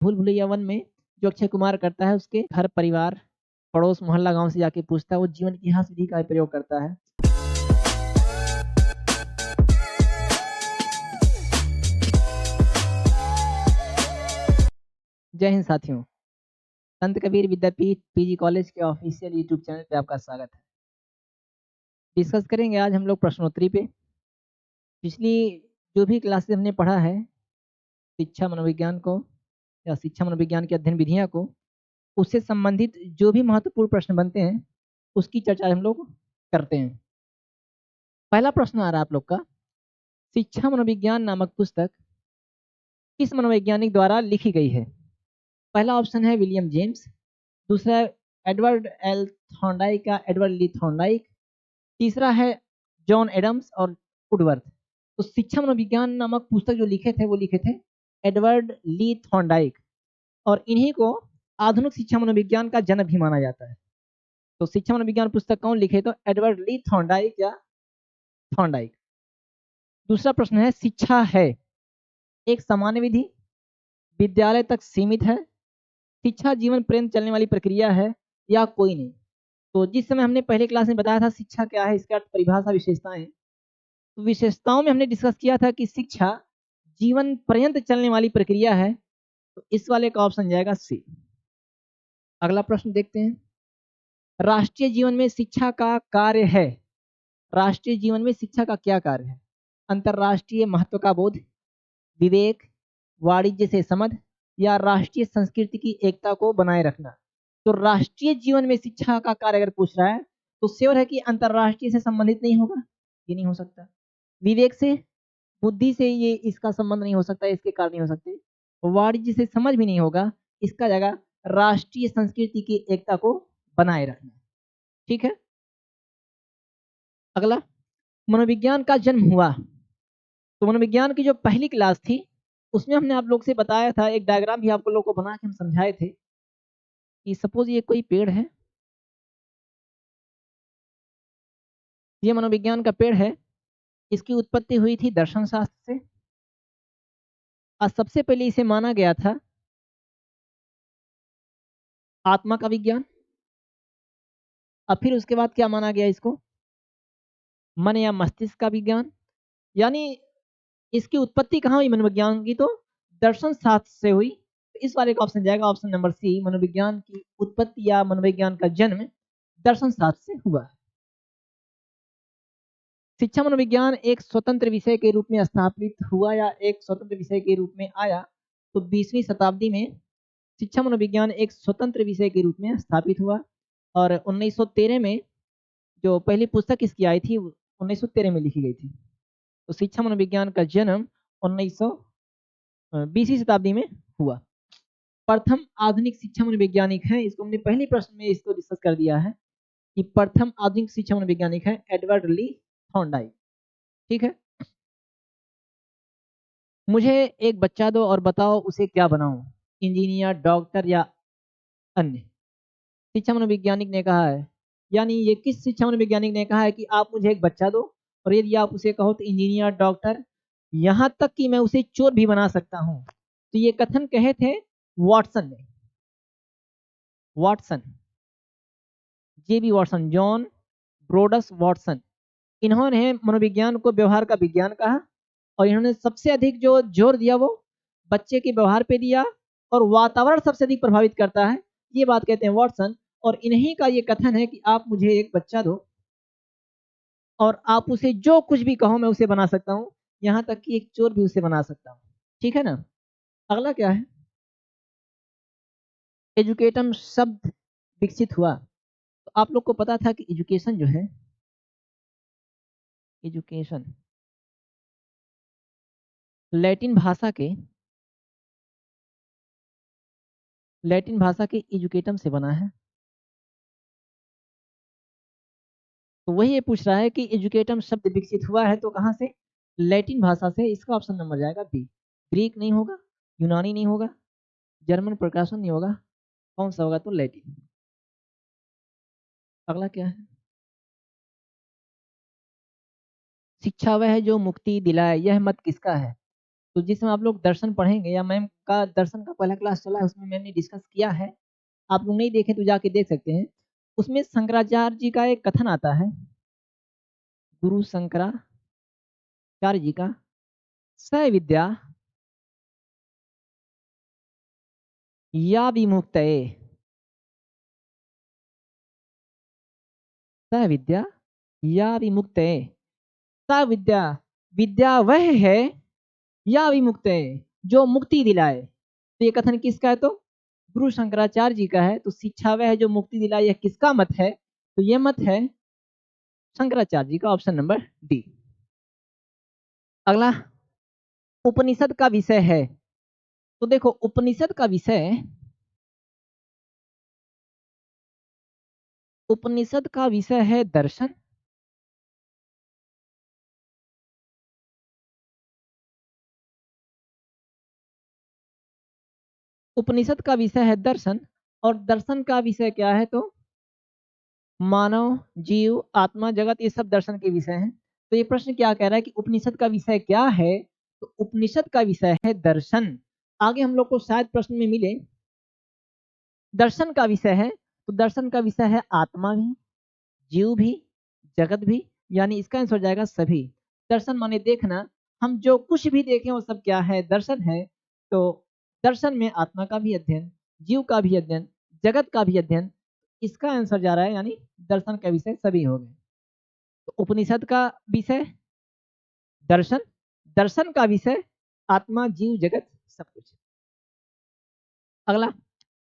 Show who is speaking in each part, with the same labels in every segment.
Speaker 1: भूल भुलैया 1 में जो अक्षय कुमार करता है, उसके घर परिवार, पड़ोस, मोहल्ला, गाँव से जाके पूछता है, वो जीवन इतिहास विधि का प्रयोग करता है। जय हिंद साथियों। संत कबीर विद्यापीठ पीजी कॉलेज के ऑफिशियल यूट्यूब चैनल पे आपका स्वागत है। डिस्कस करेंगे आज हम लोग प्रश्नोत्तरी पे। पिछली जो भी क्लासेस हमने पढ़ा है शिक्षा मनोविज्ञान को या शिक्षा मनोविज्ञान की अध्ययन विधियां को, उससे संबंधित जो भी महत्वपूर्ण प्रश्न बनते हैं उसकी चर्चा हम लोग करते हैं। पहला प्रश्न आ रहा है आप लोग का, शिक्षा मनोविज्ञान नामक पुस्तक किस मनोवैज्ञानिक द्वारा लिखी गई है? पहला ऑप्शन है विलियम जेम्स, दूसरा है एडवर्ड एल थॉर्नडाइक का एडवर्ड ली थॉर्नडाइक, तीसरा है जॉन एडम्स और वुडवर्थ। तो शिक्षा मनोविज्ञान नामक पुस्तक जो लिखे थे वो लिखे थे एडवर्ड ली थॉर्नडाइक, और इन्हीं को आधुनिक शिक्षा मनोविज्ञान का जनक भी माना जाता है। तो शिक्षा मनोविज्ञान पुस्तक कौन लिखे? तो एडवर्ड ली थॉर्नडाइक या थॉर्नडाइक। दूसरा प्रश्न है, शिक्षा है एक सामान्य विधि, विद्यालय तक सीमित है, शिक्षा जीवन पर्यंत चलने वाली प्रक्रिया है, या कोई नहीं? तो जिस समय हमने पहले क्लास में बताया था शिक्षा क्या है, इसका अर्थ, परिभाषा, विशेषताएं, तो विशेषताओं में हमने डिस्कस किया था कि शिक्षा जीवन पर्यंत चलने वाली प्रक्रिया है। तो इस वाले का ऑप्शन जाएगा सी। अगला प्रश्न देखते हैं, राष्ट्रीय जीवन में शिक्षा का कार्य है। राष्ट्रीय जीवन में शिक्षा का क्या कार्य है? अंतरराष्ट्रीय महत्व का बोध, विवेक, वाणिज्य से समझ, या राष्ट्रीय संस्कृति की एकता को बनाए रखना। तो राष्ट्रीय जीवन में शिक्षा का कार्य अगर पूछ रहा है तो श्योर है कि अंतरराष्ट्रीय से संबंधित नहीं होगा, ये नहीं हो सकता। विवेक से, बुद्धि से ये इसका संबंध नहीं हो सकता, इसके कारण नहीं हो सकते। वाणिज्य से समझ भी नहीं होगा, इसका जगह राष्ट्रीय संस्कृति की एकता को बनाए रखना। ठीक है। अगला, मनोविज्ञान का जन्म हुआ। तो मनोविज्ञान की जो पहली क्लास थी उसमें हमने आप लोग से बताया था, एक डायग्राम भी आप लोग को बना के हम समझाए थे कि सपोज ये कोई पेड़ है, ये मनोविज्ञान का पेड़ है, इसकी उत्पत्ति हुई थी दर्शन शास्त्र से, और सबसे पहले इसे माना गया था आत्मा का विज्ञान, और फिर उसके बाद क्या माना गया इसको? मन या मस्तिष्क का विज्ञान। यानी इसकी उत्पत्ति कहाँ हुई मनोविज्ञान की? तो दर्शन शास्त्र से हुई। तो इस वाले का ऑप्शन जाएगा ऑप्शन नंबर सी, मनोविज्ञान की उत्पत्ति या मनोविज्ञान का जन्म दर्शन शास्त्र से हुआ। शिक्षा मनोविज्ञान एक स्वतंत्र विषय के रूप में स्थापित हुआ या एक स्वतंत्र विषय के रूप में आया? तो 20वीं शताब्दी में शिक्षा मनोविज्ञान एक स्वतंत्र विषय के रूप में स्थापित हुआ, और 1913 में जो पहली पुस्तक इसकी आई थी 1913 में लिखी गई थी। तो शिक्षा मनोविज्ञान का जन्म 20वीं शताब्दी में हुआ। प्रथम आधुनिक शिक्षा मनोवैज्ञानिक है, इसको हमने पहले प्रश्न में इसको डिस्कस कर दिया है कि प्रथम आधुनिक शिक्षा मनोवैज्ञानिक है एडवर्ड ली थॉर्नडाइक। ठीक है। मुझे एक बच्चा दो और बताओ उसे क्या बनाऊं, इंजीनियर, डॉक्टर या अन्य? शिक्षा मनोवैज्ञानिक ने कहा है, यानी ये किस शिक्षा मनोवैज्ञानिक ने कहा है कि आप मुझे एक बच्चा दो और यदि आप उसे कहो तो इंजीनियर, डॉक्टर, यहां तक कि मैं उसे चोर भी बना सकता हूं। तो ये कथन कहे थे वॉटसन ने। वॉटसन, जेबी वॉटसन, जॉन ब्रोडस वॉटसन, इन्होंने मनोविज्ञान को व्यवहार का विज्ञान कहा, और इन्होंने सबसे अधिक जो जोर दिया वो बच्चे के व्यवहार पे दिया, और वातावरण सबसे अधिक प्रभावित करता है, ये बात कहते हैं वॉटसन। और इन्हीं का ये कथन है कि आप मुझे एक बच्चा दो और आप उसे जो कुछ भी कहो मैं उसे बना सकता हूं, यहां तक कि एक चोर भी उसे बना सकता हूं। ठीक है ना। अगला क्या है, एजुकेटम शब्द विकसित हुआ। तो आप लोग को पता था कि एजुकेशन जो है, एजुकेशन लैटिन भाषा के, लैटिन भाषा के एजुकेटम से बना है। तो वही ये पूछ रहा है कि एजुकेटम शब्द विकसित हुआ है तो कहाँ से? लैटिन भाषा से। इसका ऑप्शन नंबर जाएगा बी। ग्रीक नहीं होगा, यूनानी नहीं होगा, जर्मन प्रकाशन नहीं होगा, कौन सा होगा? तो लैटिन। अगला क्या है, शिक्षा वह है जो मुक्ति दिलाए, यह मत किसका है? तो जिसमें आप लोग दर्शन पढ़ेंगे या मैम का दर्शन का पहला क्लास चला है उसमें मैम ने डिस्कस किया है, आप लोग नहीं देखें तो जाके देख सकते हैं। उसमें शंकराचार्य जी का एक कथन आता है, गुरु शंकराचार्य जी का, स विद्या या विमुक्तये, स विद्या या विमुक्तये, स विद्या, विद्या वह है या विमुक्तये जो मुक्ति दिलाए। तो ये कथन किसका है? तो गुरु शंकराचार्य जी का है। तो शिक्षा वह है जो मुक्ति दिलाए, यह किसका मत है? तो ये मत है शंकराचार्य जी का, ऑप्शन नंबर डी। अगला उपनिषद का विषय है। तो देखो उपनिषद का विषय, उपनिषद का विषय है दर्शन, उपनिषद का विषय है दर्शन, और दर्शन का विषय क्या है? तो मानव, जीव, आत्मा, जगत, ये सब दर्शन के विषय हैं। तो ये प्रश्न क्या कह रहा है कि उपनिषद का विषय क्या है? तो उपनिषद का विषय है दर्शन। आगे हम लोग को शायद प्रश्न में मिले दर्शन का विषय है, तो दर्शन का विषय है आत्मा भी, जीव भी, जगत भी, यानी इसका आंसर हो जाएगा सभी। दर्शन माने देखना, हम जो कुछ भी देखें वो सब क्या है? दर्शन है। तो दर्शन में आत्मा का भी अध्ययन, जीव का भी अध्ययन, जगत का भी अध्ययन, इसका आंसर जा रहा है, यानी दर्शन का विषय सभी हो गए। तो उपनिषद का विषय दर्शन, दर्शन का विषय आत्मा, जीव, जगत, सब कुछ। अगला,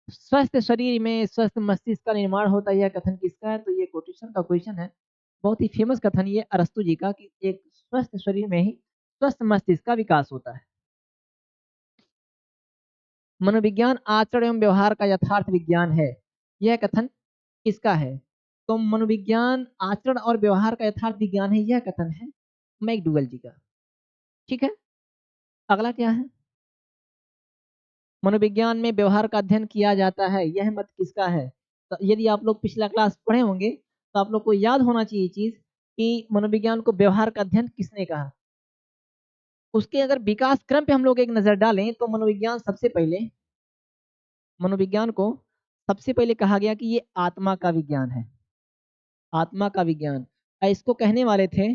Speaker 1: स्वस्थ शरीर में स्वस्थ मस्तिष्क का निर्माण होता है, यह कथन किसका है? तो ये कोटेशन का क्वेश्चन है, बहुत ही फेमस कथन ये अरस्तु जी का, कि एक स्वस्थ शरीर में ही स्वस्थ मस्तिष्क का विकास होता है। मनोविज्ञान आचरण एवं व्यवहार का यथार्थ विज्ञान है, यह कथन किसका है? तो मनोविज्ञान आचरण और व्यवहार का यथार्थ विज्ञान है, यह कथन है मैकडूगल जी का। ठीक है, अगला क्या है? मनोविज्ञान में व्यवहार का अध्ययन किया जाता है, यह मत किसका है? तो यदि आप लोग पिछला क्लास पढ़े होंगे तो आप लोग को याद होना चाहिए चीज कि मनोविज्ञान को व्यवहार का अध्ययन किसने कहा। उसके अगर विकास क्रम पे हम लोग एक नजर डालें तो मनोविज्ञान सबसे पहले, मनोविज्ञान को सबसे पहले कहा गया कि ये आत्मा का विज्ञान है, आत्मा का विज्ञान। इसको कहने वाले थे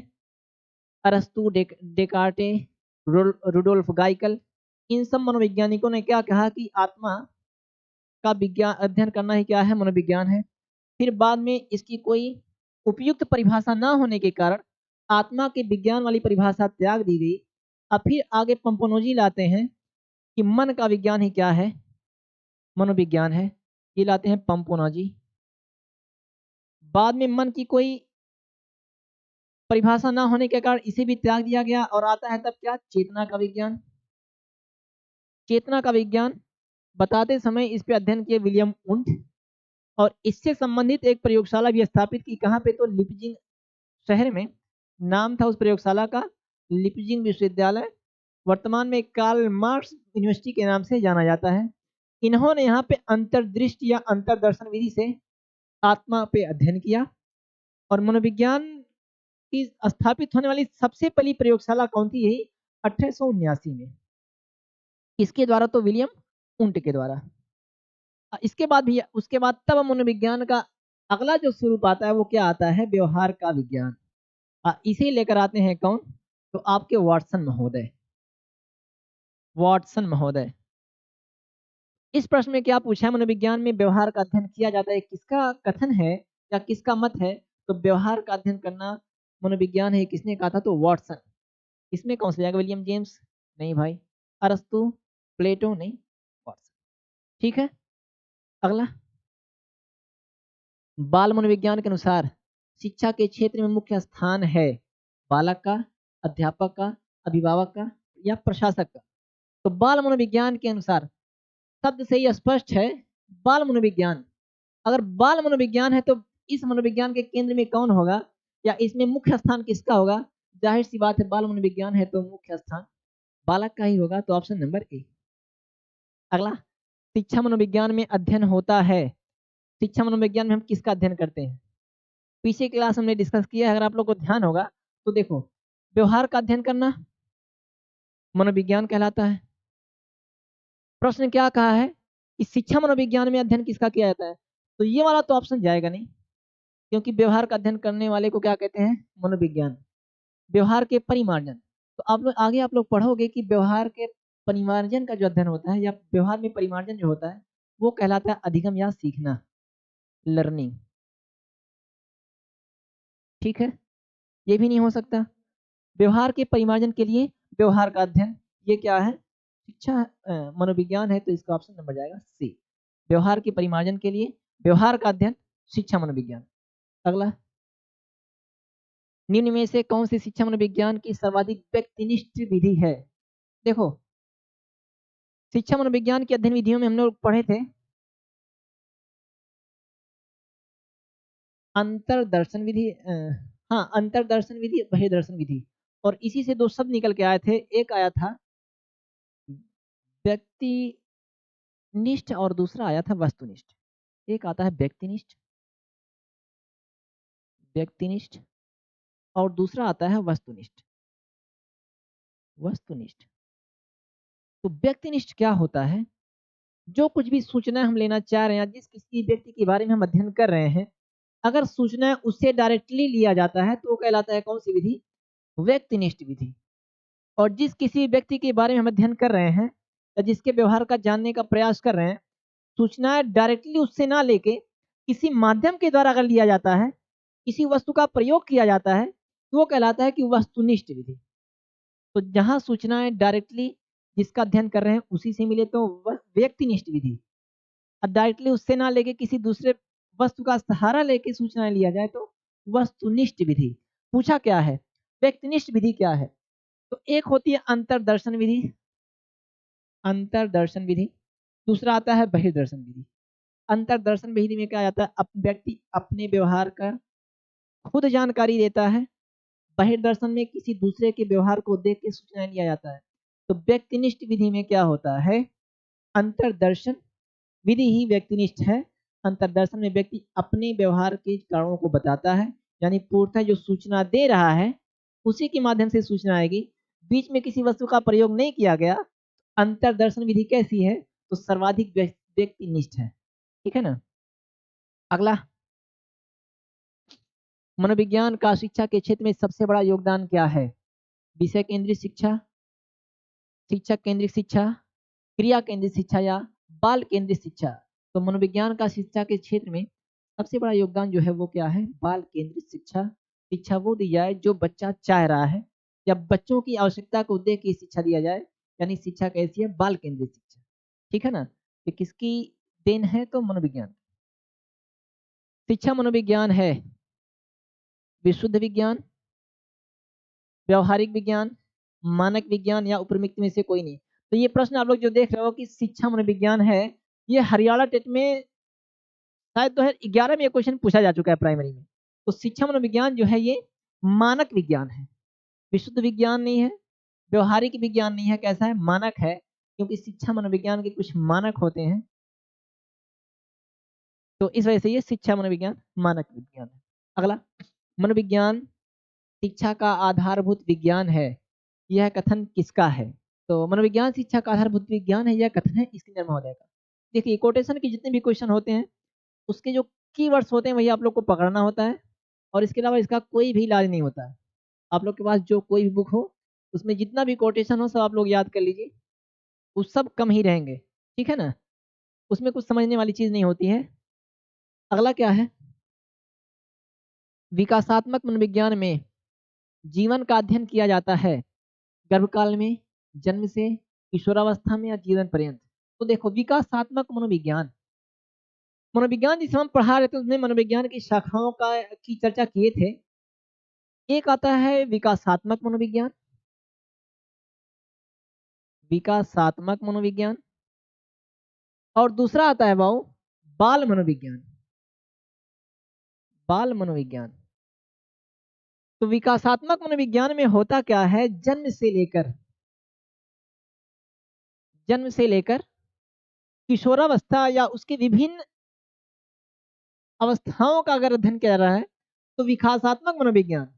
Speaker 1: अरस्तु, डेकार्टे, रुडोल्फ गाइकल। इन सब मनोवैज्ञानिकों ने क्या कहा कि आत्मा का विज्ञान अध्ययन करना ही क्या है? मनोविज्ञान है। फिर बाद में इसकी कोई उपयुक्त परिभाषा ना होने के कारण आत्मा के विज्ञान वाली परिभाषा त्याग दी गई। अब फिर आगे पंपोनोजी लाते हैं कि मन का विज्ञान ही क्या है? मनोविज्ञान है, ये लाते हैं पंपोनोजी। बाद में मन की कोई परिभाषा ना होने के कारण इसे भी त्याग दिया गया और आता है तब क्या? चेतना का विज्ञान। चेतना का विज्ञान बताते समय इस पे अध्ययन किए विलियम वुंट, और इससे संबंधित एक प्रयोगशाला भी स्थापित की। कहाँ पे? तो लिपजिंग शहर में। नाम था उस प्रयोगशाला का लिपजिंग विश्वविद्यालय, वर्तमान में कार्ल मार्क्स यूनिवर्सिटी के नाम से जाना जाता है। इन्होंने यहाँ पे अंतर्दृष्टि या अंतरदर्शन विधि से आत्मा पे अध्ययन किया। और मनोविज्ञान की स्थापित होने वाली सबसे पहली प्रयोगशाला कौन थी? यही 1879 में। इसके द्वारा? तो विलियम उंट के द्वारा। इसके बाद भी, उसके बाद तब मनोविज्ञान का अगला जो स्वरूप आता है वो क्या आता है? व्यवहार का विज्ञान। इसे लेकर आते हैं कौन? तो आपके वाटसन महोदय। वाटसन महोदय। इस प्रश्न में क्या पूछा है? मनोविज्ञान में व्यवहार का अध्ययन किया जाता है, किसका कथन है या किसका मत है? तो व्यवहार का अध्ययन करना मनोविज्ञान है, किसने कहा था? तो वाटसन। इसमें कौन सा जाएगा? विलियम जेम्स नहीं भाई, अरस्तु, प्लेटो नहीं, वाटसन। ठीक है, अगला, बाल मनोविज्ञान के अनुसार शिक्षा के क्षेत्र में मुख्य स्थान है बालक का, अध्यापक का, अभिभावक का या प्रशासक का। तो बाल मनोविज्ञान के अनुसार शब्द से ही स्पष्ट है, बाल मनोविज्ञान। अगर बाल मनोविज्ञान है तो इस मनोविज्ञान के केंद्र में कौन होगा या इसमें मुख्य स्थान किसका होगा? जाहिर सी बात है, बाल मनोविज्ञान है तो मुख्य स्थान बालक का ही होगा, तो ऑप्शन नंबर ए। अगला, शिक्षा मनोविज्ञान में अध्ययन होता है। शिक्षा मनोविज्ञान में हम किसका अध्ययन करते हैं? पीछे क्लास हमने डिस्कस किया है, अगर आप लोग को ध्यान होगा तो देखो, व्यवहार का अध्ययन करना, मनोविज्ञान कहलाता है। प्रश्न क्या कहा है कि शिक्षा मनोविज्ञान में अध्ययन किसका किया जाता है, तो ये वाला तो ऑप्शन जाएगा नहीं, क्योंकि व्यवहार का अध्ययन करने वाले को क्या कहते हैं, मनोविज्ञान। व्यवहार के परिमार्जन, तो आप लोग आगे आप लोग पढ़ोगे कि व्यवहार के परिमार्जन का जो अध्ययन होता है या व्यवहार में परिमार्जन जो होता है वो कहलाता है अधिगम या सीखना, लर्निंग। ठीक है, ये भी नहीं हो सकता। व्यवहार के परिमार्जन के लिए व्यवहार का अध्ययन, ये क्या है, शिक्षा मनोविज्ञान है, तो इसका ऑप्शन नंबर जाएगा सी। व्यवहार के परिमार्जन के लिए व्यवहार का अध्ययन, शिक्षा मनोविज्ञान। अगला, निम्न में से कौन सी शिक्षा मनोविज्ञान की सर्वाधिक व्यक्तिनिष्ठ विधि है। देखो, शिक्षा मनोविज्ञान की अध्ययन विधियों में हम लोग पढ़े थे अंतरदर्शन विधि, हाँ अंतरदर्शन विधि, बहिर्दर्शन विधि, और इसी से दो शब्द निकल के आए थे, एक आया था व्यक्तिनिष्ठ और दूसरा आया था वस्तुनिष्ठ। एक आता है व्यक्तिनिष्ठ, व्यक्तिनिष्ठ, और दूसरा आता है वस्तुनिष्ठ, वस्तुनिष्ठ। तो व्यक्तिनिष्ठ क्या होता है, जो कुछ भी सूचना हम लेना चाह रहे हैं, जिस किसी व्यक्ति के बारे में हम अध्ययन कर रहे हैं, अगर सूचना उससे डायरेक्टली लिया जाता है तो वो कहलाता है कौन सी विधि, व्यक्तिनिष्ठ विधि। और जिस किसी व्यक्ति के बारे में हम अध्ययन कर रहे हैं या जिसके व्यवहार का जानने का प्रयास कर रहे हैं, सूचनाएं डायरेक्टली उससे ना लेके किसी माध्यम के द्वारा अगर लिया जाता है, किसी वस्तु का प्रयोग किया जाता है, तो वो कहलाता है कि वस्तुनिष्ठ विधि। तो जहां सूचनाएं डायरेक्टली जिसका अध्ययन कर रहे हैं उसी से मिले तो वह व्यक्तिनिष्ठ विधि, और डायरेक्टली उससे ना लेके किसी दूसरे वस्तु का सहारा लेके सूचनाएं लिया जाए तो वस्तुनिष्ठ विधि। पूछा क्या है, व्यक्तिनिष्ठ विधि क्या है, तो एक होती है अंतरदर्शन विधि, अंतरदर्शन विधि, दूसरा आता है बहिर्दर्शन विधि। अंतरदर्शन विधि में क्या आता है, व्यक्ति अपने व्यवहार का खुद जानकारी देता है, बहिर्दर्शन में किसी दूसरे के व्यवहार को देख के सूचना लिया जाता है। तो व्यक्तिनिष्ठ विधि में क्या होता है, अंतरदर्शन विधि ही व्यक्तिनिष्ठ है। अंतरदर्शन में व्यक्ति अपने व्यवहार के कारणों को बताता है, यानी पूर्णतः जो सूचना दे रहा है उसी के माध्यम से सूचना आएगी, बीच में किसी वस्तु का प्रयोग नहीं किया गया। अंतरदर्शन विधि कैसी है, तो सर्वाधिक व्यक्तिनिष्ठ है। ठीक है ना। अगला, मनोविज्ञान का शिक्षा के क्षेत्र में सबसे बड़ा योगदान क्या है, विषय केंद्रित शिक्षा, शिक्षक केंद्रित शिक्षा, क्रिया केंद्रित शिक्षा या बाल केंद्रित शिक्षा। तो मनोविज्ञान का शिक्षा के क्षेत्र में सबसे बड़ा योगदान जो है वो क्या है, बाल केंद्रित शिक्षा। शिक्षा वो दी जाए जो बच्चा चाह रहा है या बच्चों की आवश्यकता को देख के शिक्षा दिया जाए, यानी शिक्षा कैसी है, बाल केंद्रित शिक्षा। ठीक है ना। ये किसकी देन है, तो मनोविज्ञान। शिक्षा मनोविज्ञान है विशुद्ध विज्ञान, व्यवहारिक विज्ञान, मानक विज्ञान या उपरिमित में से कोई नहीं। तो ये प्रश्न आप लोग जो देख रहे हो कि शिक्षा मनोविज्ञान है, ये हरियाणा टेट में शायद 2011 में ये क्वेश्चन पूछा जा चुका है प्राइमरी में। तो शिक्षा मनोविज्ञान जो है ये मानक विज्ञान है, विशुद्ध विज्ञान नहीं है, व्यवहारिक विज्ञान नहीं है, कैसा है, मानक है, क्योंकि शिक्षा मनोविज्ञान के कुछ मानक होते हैं, तो इस वजह से ये शिक्षा मनोविज्ञान मानक विज्ञान है। अगला, मनोविज्ञान शिक्षा का आधारभूत विज्ञान है, यह कथन किसका है। तो मनोविज्ञान शिक्षा का आधारभूत विज्ञान है, यह कथन है स्किनर महोदय का। देखिए, कोटेशन के जितने भी क्वेश्चन होते हैं उसके जो कीवर्ड्स होते हैं वही आप लोग को पकड़ना होता है, और इसके अलावा इसका कोई भी इलाज नहीं होता है। आप लोग के पास जो कोई भी बुक हो उसमें जितना भी कोटेशन हो सब आप लोग याद कर लीजिए, उस सब कम ही रहेंगे। ठीक है ना, उसमें कुछ समझने वाली चीज नहीं होती है। अगला क्या है, विकासात्मक मनोविज्ञान में जीवन का अध्ययन किया जाता है गर्भकाल में, जन्म से, किशोरावस्था में या जीवन पर्यंत। तो देखो, विकासात्मक मनोविज्ञान, मनोविज्ञान जिसे हम पढ़ा रहे थे उसमें मनोविज्ञान की शाखाओं का की चर्चा किए थे। एक आता है विकासात्मक मनोविज्ञान, विकासात्मक मनोविज्ञान, और दूसरा आता है बाबू बाल मनोविज्ञान, बाल मनोविज्ञान। तो विकासात्मक मनोविज्ञान में होता क्या है, जन्म से लेकर किशोरावस्था या उसके विभिन्न अवस्थाओं का अगर अध्ययन किया जा रहा है तो विकासात्मक मनोविज्ञान।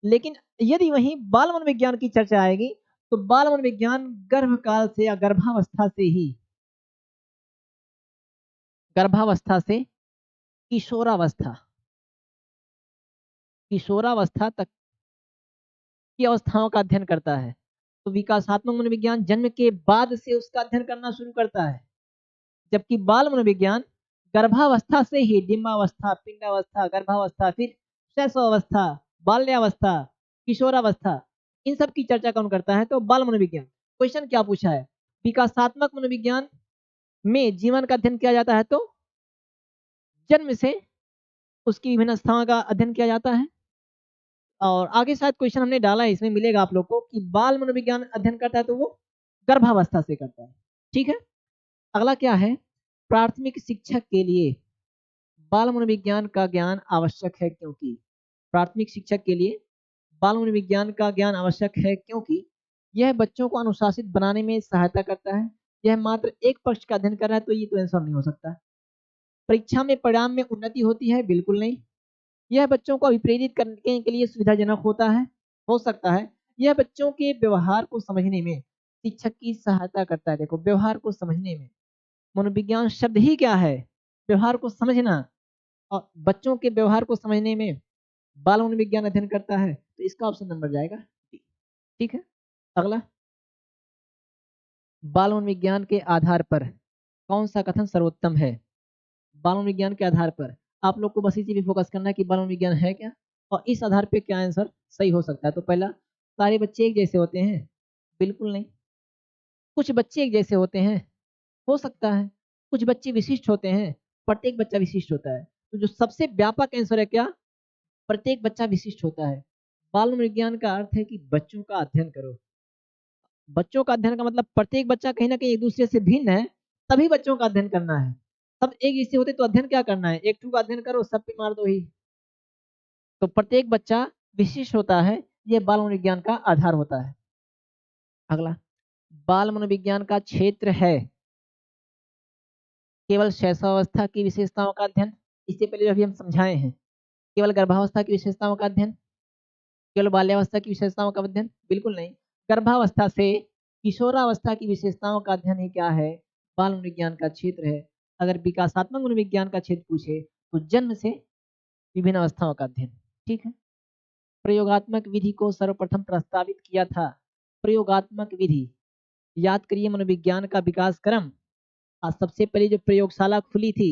Speaker 1: लेकिन यदि वहीं बाल मनोविज्ञान की चर्चा आएगी तो बाल मनोविज्ञान गर्भकाल से या गर्भावस्था से किशोरावस्था किशोरावस्था तक की अवस्थाओं का अध्ययन करता है। तो विकासात्मक मनोविज्ञान जन्म के बाद से उसका अध्ययन करना शुरू करता है, जबकि बाल मनोविज्ञान गर्भावस्था से ही डिम्बावस्था, पिंडावस्था, गर्भावस्था, फिर शैशवावस्था, बाल्यावस्था, किशोरावस्था, इन सब की चर्चा कौन करता है? तो बाल मनोविज्ञान। क्वेश्चन क्या पूछा है? विकासात्मक मनोविज्ञान में जीवन का अध्ययन किया जाता है, तो जन्म से उसकी विभिन्न अवस्थाओं का अध्ययन किया जाता है। और आगे शायद क्वेश्चन हमने डाला है, इसमें मिलेगा आप लोग को कि बाल मनोविज्ञान अध्ययन करता है तो वो गर्भावस्था से करता है। ठीक है, अगला क्या है? प्राथमिक शिक्षक के लिए बाल मनोविज्ञान का ज्ञान आवश्यक है, क्योंकि प्राथमिक शिक्षक के लिए बाल मनोविज्ञान का ज्ञान आवश्यक है क्योंकि यह बच्चों को अनुशासित बनाने में सहायता करता है। यह मात्र एक पक्ष का अध्ययन कर रहा है, तो ये तो आंसर नहीं हो सकता। परीक्षा में परिणाम में उन्नति होती है, बिल्कुल नहीं। यह बच्चों को अभिप्रेरित करने के लिए सुविधाजनक होता है, हो सकता है। यह बच्चों के व्यवहार को समझने में शिक्षक की सहायता करता है। देखो, व्यवहार को समझने में, मनोविज्ञान शब्द ही क्या है? व्यवहार को समझना। और बच्चों के व्यवहार को समझने में बाल मनोविज्ञान अध्ययन करता है, तो इसका ऑप्शन नंबर जाएगा डी। ठीक है, अगला, बाल मनोविज्ञान के आधार पर कौन सा कथन सर्वोत्तम है? बाल मनोविज्ञान के आधार पर आप लोग को बस इसी पे फोकस करना है कि बाल मनोविज्ञान है क्या और इस आधार पे क्या आंसर सही हो सकता है। तो पहला, सारे बच्चे एक जैसे होते हैं? बिल्कुल नहीं। कुछ बच्चे एक जैसे होते हैं? हो सकता है। कुछ बच्चे विशिष्ट होते हैं? प्रत्येक बच्चा विशिष्ट होता है। तो जो सबसे व्यापक आंसर है क्या? प्रत्येक बच्चा विशिष्ट होता है। बाल मनोविज्ञान का अर्थ है कि बच्चों का अध्ययन करो। बच्चों का अध्ययन का मतलब प्रत्येक बच्चा कहीं ना कहीं एक दूसरे से भिन्न है, तभी बच्चों का अध्ययन करना है। सब एक जैसे होते तो अध्ययन क्या करना है? एक टू का अध्ययन करो, सब पे मार दो ही। तो प्रत्येक बच्चा विशिष्ट होता है, यह बाल मनोविज्ञान का आधार होता है। अगला, बाल मनोविज्ञान का क्षेत्र है केवल शैशवावस्था की विशेषताओं का अध्ययन, इससे पहले अभी हम समझाए हैं। केवल गर्भावस्था की विशेषताओं का अध्ययन, केवल बाल्यावस्था की विशेषताओं का अध्ययन, बिल्कुल नहीं। गर्भावस्था से किशोरावस्था की विशेषताओं का अध्ययन ही क्या है? बाल मनोविज्ञान का क्षेत्र है। अगर विकासात्मक मनोविज्ञान का क्षेत्र पूछे तो जन्म से विभिन्न अवस्थाओं का अध्ययन। ठीक है, प्रयोगात्मक विधि को सर्वप्रथम प्रस्तावित किया था। प्रयोगात्मक विधि, याद करिए मनोविज्ञान का विकास क्रम। आज सबसे पहले जो प्रयोगशाला खुली थी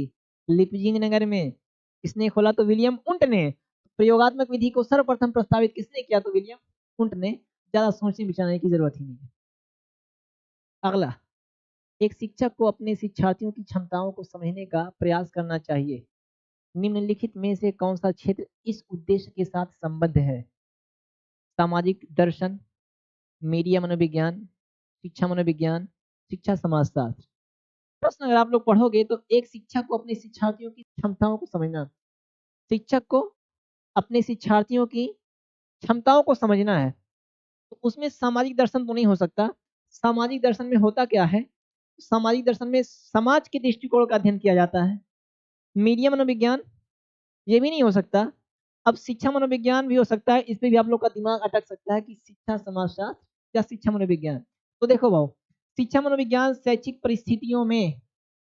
Speaker 1: लिपजिंग नगर में, किसने खोला? तो विलियम उंट ने। प्रयोगात्मक विधि को सर्वप्रथम प्रस्तावित किसने किया? तो विलियम उंट ने। ज्यादा सोचने विचारने की जरूरत ही नहीं है। अगला, एक शिक्षक को अपने शिक्षार्थियों की क्षमताओं को समझने का प्रयास करना चाहिए। निम्नलिखित में से कौन सा क्षेत्र इस उद्देश्य के साथ संबद्ध है? सामाजिक दर्शन, मीडिया मनोविज्ञान, शिक्षा मनोविज्ञान, शिक्षा समाजशास्त्र। प्रश्न अगर आप लोग पढ़ोगे तो एक शिक्षक को अपने शिक्षार्थियों की क्षमताओं को समझना, शिक्षक को अपने शिक्षार्थियों की क्षमताओं को समझना है, तो उसमें सामाजिक दर्शन तो नहीं हो सकता। सामाजिक दर्शन में होता क्या है? सामाजिक दर्शन में समाज के दृष्टिकोण का अध्ययन किया जाता है। मीडिया मनोविज्ञान, ये भी नहीं हो सकता। अब शिक्षा मनोविज्ञान भी हो सकता है, इसमें भी आप लोग का दिमाग अटक सकता है कि शिक्षा समाजशास्त्र या शिक्षा मनोविज्ञान। तो देखो भाव, शिक्षा मनोविज्ञान शैक्षिक परिस्थितियों में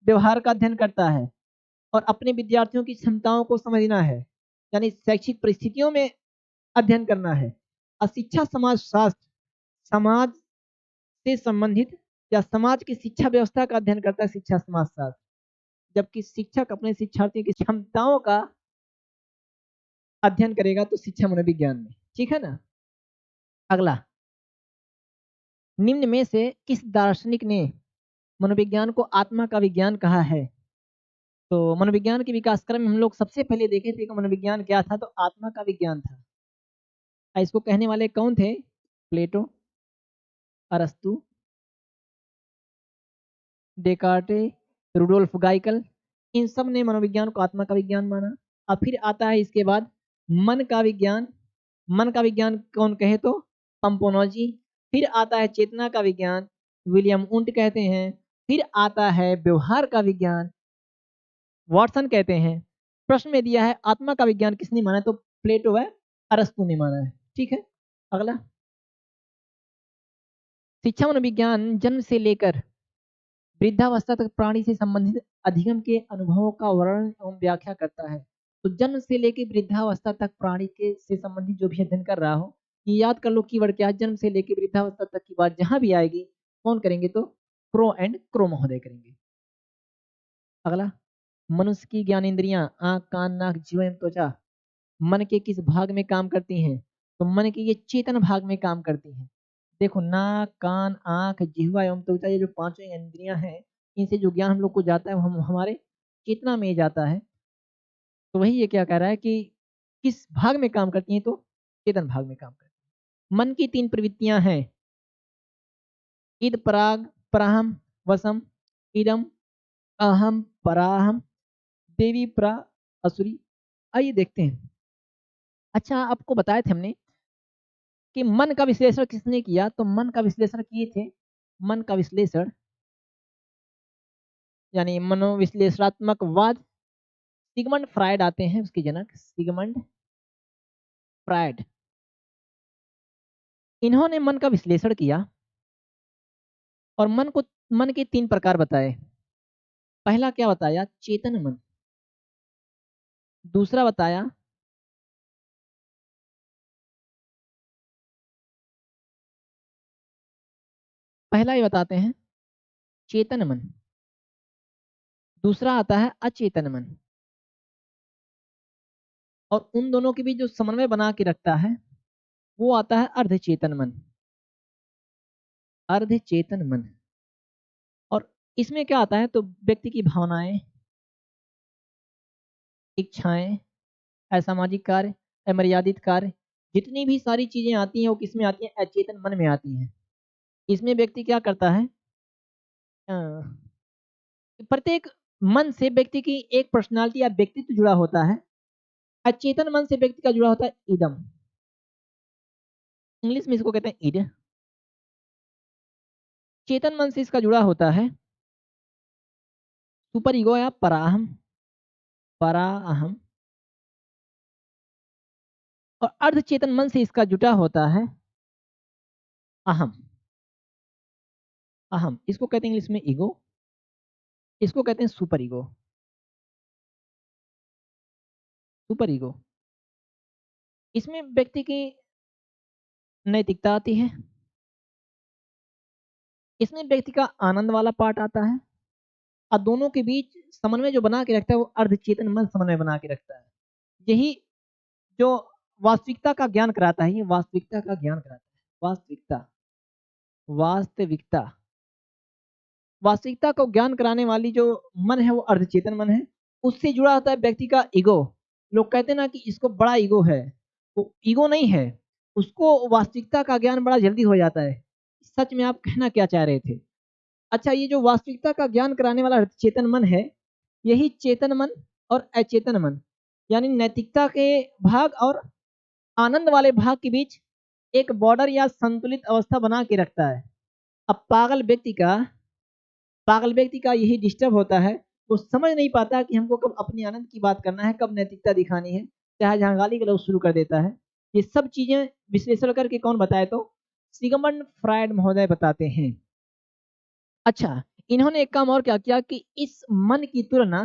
Speaker 1: व्यवहार का अध्ययन करता है और अपने विद्यार्थियों की क्षमताओं को समझना है, यानी शैक्षिक परिस्थितियों में अध्ययन करना है। और शिक्षा समाजशास्त्र समाज से संबंधित या समाज की शिक्षा व्यवस्था का अध्ययन करता है, शिक्षा समाजशास्त्र। जबकि शिक्षक अपने शिक्षार्थियों की क्षमताओं का अध्ययन करेगा तो शिक्षा मनोविज्ञान में। ठीक है ना। अगला, निम्न में से किस दार्शनिक ने मनोविज्ञान को आत्मा का विज्ञान कहा है? तो मनोविज्ञान के विकास क्रम में हम लोग सबसे पहले देखे थे कि मनोविज्ञान क्या था, तो आत्मा का विज्ञान था। इसको कहने वाले कौन थे? प्लेटो, अरस्तु, डेकार्टे, रुडोल्फ गाइकल, इन सब ने मनोविज्ञान को आत्मा का विज्ञान माना। अब फिर आता है इसके बाद मन का विज्ञान। मन का विज्ञान कौन कहे? तो पंपोनोजी। फिर आता है चेतना का विज्ञान, विलियम उंट कहते हैं। फिर आता है व्यवहार का विज्ञान, वॉटसन कहते हैं। प्रश्न में दिया है आत्मा का विज्ञान किसने माना है? तो प्लेटो व अरस्तु ने माना है। ठीक है, अगला, शिक्षा मनोविज्ञान जन्म से लेकर वृद्धावस्था तक प्राणी से संबंधित अधिगम के अनुभवों का वर्णन एवं व्याख्या करता है। तो जन्म से लेकर वृद्धावस्था तक प्राणी के से संबंधित जो भी अध्ययन कर रहा हो, ये याद कर लो कीवर्ड क्या है, जन्म से लेकर वृद्धावस्था तक की बात जहां भी आएगी कौन करेंगे, तो क्रो एंड क्रो महोदय करेंगे। अगला, मनुष्य की ज्ञानेंद्रियां आंख, कान, नाक, जीवा एवं त्वचा मन के किस भाग में काम करती हैं? तो मन के ये चेतन भाग में काम करती हैं। देखो, नाक, कान, आंख, जिह्वा एवं त्वचा, ये जो पांचों इंद्रियां हैं, इनसे जो ज्ञान हम लोग को जाता है वो हम हमारे चेतना में जाता है। तो वही ये क्या कह रहा है कि किस भाग में काम करती हैं, तो चेतन भाग में काम करती हैं। मन की तीन प्रवृत्तियां हैं, इद पराग पराहम वसम, इदम अहम पराहम, देवी प्रा असुरी। आइए देखते हैं। अच्छा, आपको बताए थे हमने कि मन का विश्लेषण किसने किया, तो मन का विश्लेषण किए थे, मन का विश्लेषण यानी मनोविश्लेषणात्मकवाद, सिगमंड फ्रायड आते हैं, उसके जनक सिगमंड फ्रायड। इन्होंने मन का विश्लेषण किया और मन के तीन प्रकार बताए। पहला क्या बताया, चेतन मन। दूसरा बताया पहला ये बताते हैं चेतन मन, दूसरा आता है अचेतन मन, और उन दोनों के बीच जो समन्वय बना के रखता है वो आता है अर्धचेतन मन। अर्धचेतन मन, और इसमें क्या आता है, तो व्यक्ति की भावनाएं, इच्छाएं, असामाजिक कार्य, अमर्यादित कार्य, जितनी भी सारी चीजें आती हैं वो किस में आती हैं, अचेतन मन में आती हैं। इसमें व्यक्ति क्या करता है, अ, प्रत्येक मन से व्यक्ति की एक पर्सनालिटी या व्यक्तित्व जुड़ा होता है। अचेतन मन से व्यक्ति का जुड़ा होता है इदम, इंग्लिश में इसको कहते हैं इड। चेतन मन से इसका जुड़ा होता है सुपर ईगो या पराहम, पराअहम, और अर्धचेतन मन से इसका जुटा होता है अहम। अहम इसको कहते हैं इंग्लिश में ईगो, इसको कहते हैं सुपर ईगो। सुपर ईगो, इसमें व्यक्ति की नैतिकता आती है, इसमें व्यक्ति का आनंद वाला पार्ट आता है, और दोनों के बीच समन्वय जो बना के रखता है वो अर्धचेतन मन समन्वय बना के रखता है। यही जो वास्तविकता का ज्ञान कराता है, ये वास्तविकता का ज्ञान कराता है। वास्तविकता, वास्तविकता, वास्तविकता को ज्ञान कराने वाली जो मन है वो अर्धचेतन मन है। उससे जुड़ा होता है व्यक्ति का ईगो। लोग कहते हैं ना कि इसको बड़ा ईगो है, वो ईगो नहीं है, उसको वास्तविकता का ज्ञान बड़ा जल्दी हो जाता है। सच में आप कहना क्या चाह रहे थे? अच्छा, ये जो वास्तविकता का ज्ञान कराने वाला चेतन मन है, यही चेतन मन और अचेतन मन यानी नैतिकता के भाग और आनंद वाले भाग के बीच एक बॉर्डर या संतुलित अवस्था बना के रखता है। अब पागल व्यक्ति का यही डिस्टर्ब होता है, वो समझ नहीं पाता कि हमको कब अपने आनंद की बात करना है, कब नैतिकता दिखानी है, चाहे जहाँ गाली गलौज शुरू कर देता है। ये सब चीजें विश्लेषण करके कौन बताए, तो सिगमंड फ्रायड महोदय बताते हैं। अच्छा, इन्होंने एक काम और क्या किया कि इस मन की तुलना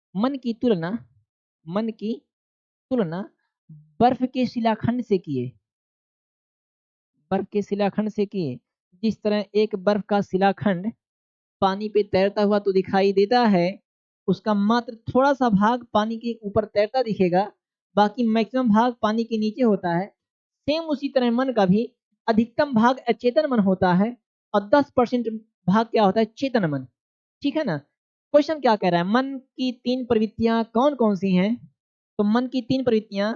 Speaker 1: मन की तुलना बर्फ के शिलाखंड से किए, बर्फ के शिलाखंड से किए। जिस तरह एक बर्फ का शिलाखंड पानी पे तैरता हुआ तो दिखाई देता है, उसका मात्र थोड़ा सा भाग पानी के ऊपर तैरता दिखेगा, बाकी मैक्सिमम भाग पानी के नीचे होता है। सेम उसी तरह मन का भी अधिकतम भाग अचेतन मन होता है और 10% भाग क्या होता है, चेतन मन। ठीक है ना? क्वेश्चन क्या कह रहा है, मन की तीन प्रवृत्तियां कौन कौन सी हैं? तो मन की तीन प्रवृत्तियां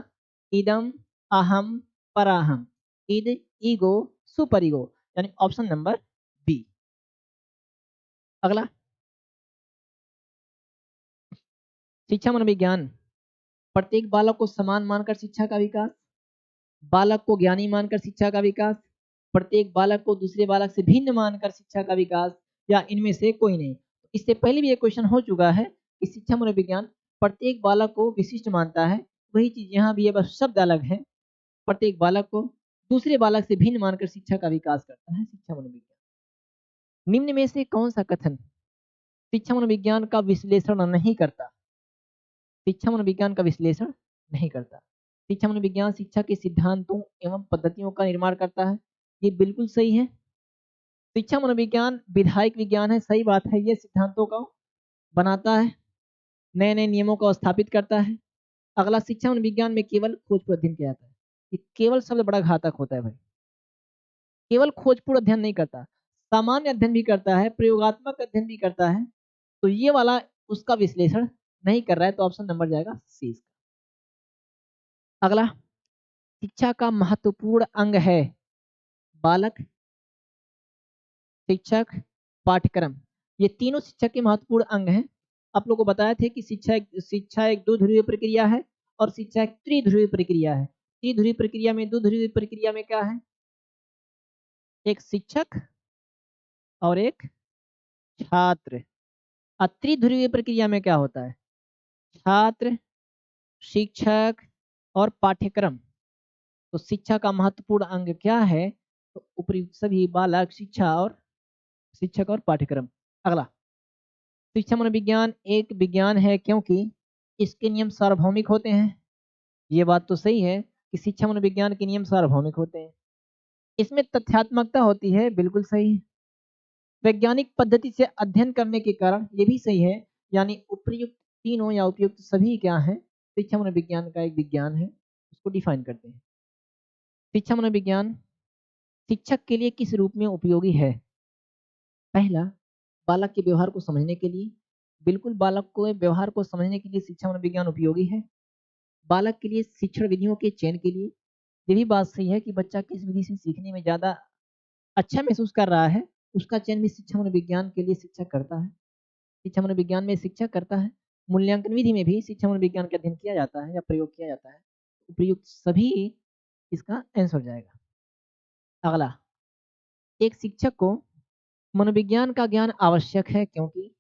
Speaker 1: इदम, अहम, पराहम, इद, ईगो, सुपर ईगो, यानी ऑप्शन नंबर बी। अगला, शिक्षा मनोविज्ञान, प्रत्येक बालक को समान मानकर शिक्षा का विकास, बालक को ज्ञानी मानकर शिक्षा का विकास, प्रत्येक बालक को दूसरे बालक से भिन्न मानकर शिक्षा का विकास, या इनमें से कोई नहीं। इससे पहले भी एक क्वेश्चन हो चुका है कि शिक्षा मनोविज्ञान प्रत्येक बालक को विशिष्ट मानता है, वही चीज यहाँ भी है, बस शब्द अलग है। प्रत्येक बालक को दूसरे बालक से भिन्न मानकर शिक्षा का विकास करता है शिक्षा मनोविज्ञान। निम्न में से कौन सा कथन शिक्षा मनोविज्ञान का विश्लेषण नहीं करता? शिक्षा मनोविज्ञान का विश्लेषण नहीं करता। शिक्षा मनोविज्ञान शिक्षा के सिद्धांतों एवं पद्धतियों का निर्माण करता है, ये बिल्कुल सही है। शिक्षा मनोविज्ञान विधायक विज्ञान है, सही बात है, ये सिद्धांतों का बनाता है, नए नए नियमों को स्थापित करता है। अगला, शिक्षा मनोविज्ञान में केवल खोजपूर्ण अध्ययन किया जाता है। ये केवल शब्द बड़ा घातक होता है भाई, केवल खोजपूर्ण अध्ययन नहीं करता, सामान्य अध्ययन भी करता है, प्रयोगात्मक अध्ययन भी करता है। तो ये वाला उसका विश्लेषण नहीं कर रहा है, तो ऑप्शन नंबर जाएगा सी। अगला, शिक्षा का महत्वपूर्ण अंग है बालक, शिक्षक, पाठ्यक्रम। ये तीनों शिक्षा के महत्वपूर्ण अंग हैं। आप लोगों को बताया थे कि शिक्षा एक दो ध्रुवीय प्रक्रिया है और शिक्षा एक त्रिध्रुवीय प्रक्रिया है। त्रिध्रुवीय प्रक्रिया में, दो ध्रुवीय प्रक्रिया में क्या है? एक शिक्षक और एक छात्र। और त्रिध्रुवीय प्रक्रिया में क्या होता है? छात्र, शिक्षक और पाठ्यक्रम। तो शिक्षा का महत्वपूर्ण अंग क्या है? तो उपयुक्त सभी बालक, शिक्षा और शिक्षक और पाठ्यक्रम। अगला, शिक्षा मनोविज्ञान एक विज्ञान है क्योंकि इसके नियम सार्वभौमिक होते हैं। ये बात तो सही है कि शिक्षा मनोविज्ञान के नियम सार्वभौमिक होते हैं। इसमें तथ्यात्मकता होती है, बिल्कुल सही है। वैज्ञानिक पद्धति से अध्ययन करने के कारण, ये भी सही है। यानी उपयुक्त तीनों या उपयुक्त सभी क्या है? शिक्षा मनोविज्ञान का एक विज्ञान है, उसको डिफाइन करते हैं। शिक्षा मनोविज्ञान शिक्षक के लिए किस रूप में उपयोगी है? पहला, बालक के व्यवहार को समझने के लिए। बिल्कुल, बालक को व्यवहार को समझने के लिए शिक्षा मनोविज्ञान उपयोगी है। बालक के लिए शिक्षण विधियों के चयन के लिए। ये भी बात सही है कि बच्चा किस विधि से सीखने में ज्यादा अच्छा महसूस कर रहा है, उसका चयन भी शिक्षा मनोविज्ञान के लिए शिक्षक करता है। शिक्षा मनोविज्ञान में शिक्षक करता है। मूल्यांकन विधि में भी शिक्षा मनोविज्ञान का अध्ययन किया जाता है या प्रयोग किया जाता है। उपयुक्त सभी इसका आंसर जाएगा। अगला, एक शिक्षक को मनोविज्ञान का ज्ञान आवश्यक है क्योंकि